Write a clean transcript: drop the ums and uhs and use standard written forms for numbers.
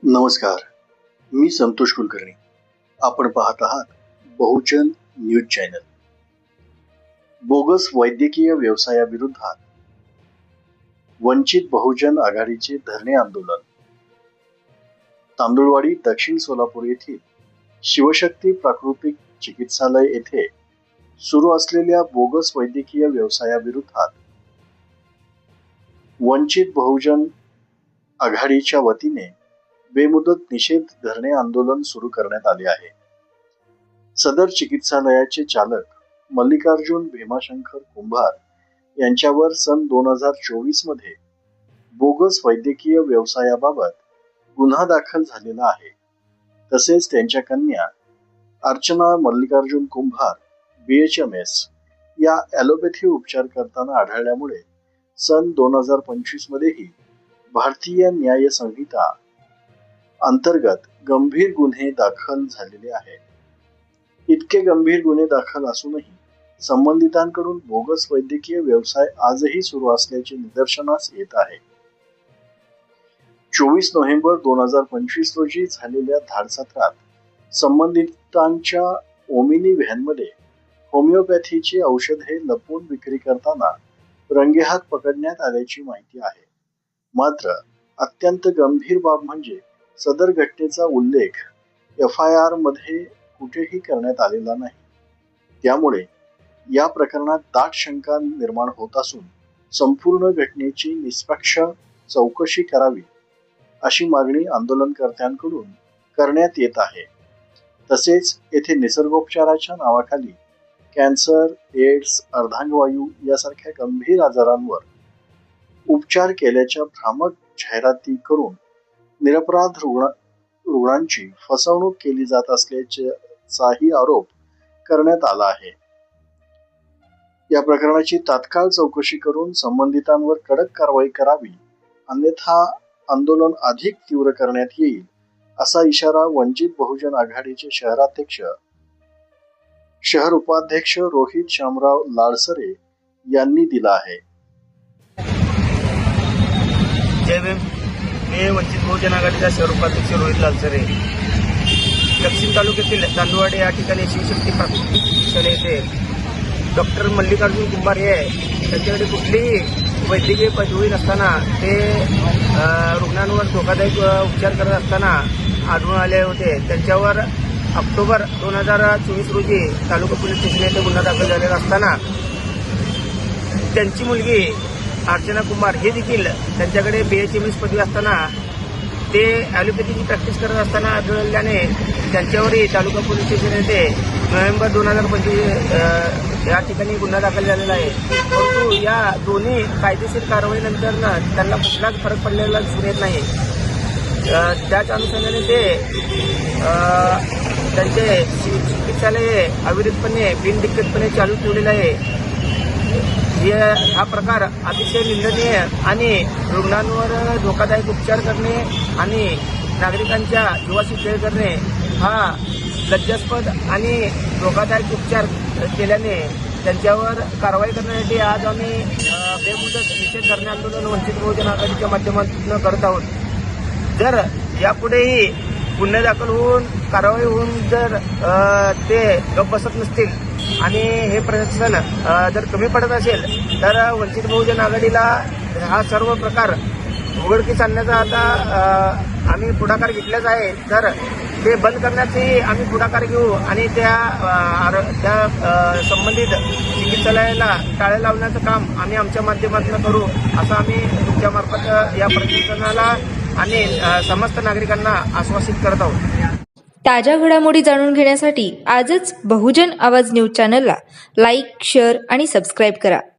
नमस्कार, मी संतोष कुलकर्णी. आपण पाहत आहात बहुजन न्यूज चॅनल. बोगस वैद्यकीय व्यवसायाविरोधात वंचित बहुजन आघाडीचे धरणे आंदोलन. तांदुळवाडी दक्षिण सोलापूर येथील शिवशक्ती प्राकृतिक चिकित्सालय येथे सुरू असलेल्या बोगस वैद्यकीय व्यवसायाविरोधात वंचित बहुजन आघाडीच्या वतीने बेमुदत निषेध धरणे आंदोलन सुरू करण्यात आले आहे. सदर चिकित्सालयाचे चालक मल्लिकार्जुन भीमाशंकर कुंभार यांच्यावर सन 2024 मध्ये बोगस वैद्यकीय व्यवसायाबाबत गुन्हा दाखल झालेला आहे. तसेच त्यांच्या कन्या अर्चना मल्लिकार्जुन कुंभार BHMS या ॲलोपॅथी उपचार करताना आढळल्यामुळे सन 2025 मध्येही भारतीय न्याय संहिता अंतर्गत गंभीर गुन्हे दाखल झालेले आहेत. इतके गंभीर गुन्हे दाखल असूनही संबंधितांकडून बोगस वैद्यकीय व्यवसाय आजही सुरू असल्याचे निदर्शनास येत आहे. 24 नोव्हेंबर 2025 रोजी झालेल्या धाडसत्रात संबंधितांच्या ओमिनी व्हॅनमध्ये होमिओपॅथीची औषधे लपवून विक्री करताना रंगेहात पकडण्यात आल्याची माहिती आहे. मात्र अत्यंत गंभीर बाब म्हणजे सदर घटनेचा उल्लेख FIR मध्ये कुठेही करण्यात आलेला नाही. त्यामुळे या प्रकरणात दाट शंका निर्माण होत असून संपूर्ण घटनेची निष्पक्ष चौकशी करावी अशी मागणी आंदोलनकर्त्यांकडून करण्यात येत आहे. तसेच येथे निसर्गोपचाराच्या नावाखाली कॅन्सर, एड्स, अर्धांगवायू यासारख्या गंभीर आजारांवर उपचार केल्याच्या भ्रामक जाहिराती करून निरपराध रुग्णांची फसवणूक केली जात असल्याचाही आरोप करण्यात आला आहे. या प्रकरणाची तात्काळ चौकशी करून संबंधितांवर कडक कारवाई करावी, अन्यथा आंदोलन अधिक तीव्र करण्यात येईल असा इशारा वंचित बहुजन आघाडीचे शहराध्यक्ष शहर उपाध्यक्ष रोहित शामराव लाडसरे यांनी दिला आहे. जय भीम. मी वंचित बहुजन आघाडीचा शहर उपाध्यक्ष रोहित लालसरे. दक्षिण तालुक्यातील तांदुळवाडी या ठिकाणी शिवशक्ती प्राकृतिक चिकित्सालय येथे डॉक्टर मल्लिकार्जुन कुंभार हे त्यांच्याकडे कुठलीही वैद्यकीय पदवी नसताना ते रुग्णांवर धोकादायक उपचार करत असताना आढळून आले होते. त्यांच्यावर ऑक्टोबर 2024 रोजी तालुका पोलीस स्टेशन येथे गुन्हा दाखल झालेला असताना त्यांची मुलगी अर्चना कुंभार हे देखील त्यांच्याकडे BHMS पदवी असताना ते ॲलोपॅथीची प्रॅक्टिस करत असताना आढळल्याने त्यांच्यावरही तालुका पोलीस स्टेशन येथे नोव्हेंबर 2025 या ठिकाणी गुन्हा दाखल झालेला आहे. परंतु या दोन्ही कायदेशीर कारवाईनंतर त्यांना कुठलाच फरक पडलेला दिसून येत नाही. त्याच अनुषंगाने ते त्यांचे चिकित्सालय अविरतपणे बिनदिक्कतपणे चालू ठेवलेलं आहे. हा प्रकार अतिशय निंदनीय आणि रुग्णांवर धोकादायक उपचार करणे आणि नागरिकांच्या जीवाशी खेळ करणे हा लज्जास्पद आणि धोकादायक उपचार केल्याने त्यांच्यावर कारवाई करण्यासाठी आज आम्ही बेमुदत निषेध धरणे आंदोलन वंचित बहुजन आघाडीच्या माध्यमातून करत आहोत. जर यापुढेही गुन्हे दाखल होऊन कारवाई होऊन जर ते गप्प बसत नसतील आणि हे प्रशासन जर कमी पडत असेल तर वंचित बहुजन आघाडीला हा सर्व प्रकार उघडकीस आणण्याचा आता आम्ही पुढाकार घेतलाच आहे. तर ते बंद करण्याचाही आम्ही पुढाकार घेऊ आणि त्या संबंधित चिकित्सालयाला टाळे लावण्याचं काम आम्ही आमच्या माध्यमातून करू असं आम्ही तुमच्यामार्फत या प्रशासनाला आणि समस्त नागरिकांना आश्वासित करत आहोत. ताज्या घडामोडी जाणून घेण्यासाठी आजच बहुजन आवाज न्यूज चॅनलला लाईक, शेअर आणि सबस्क्राईब करा.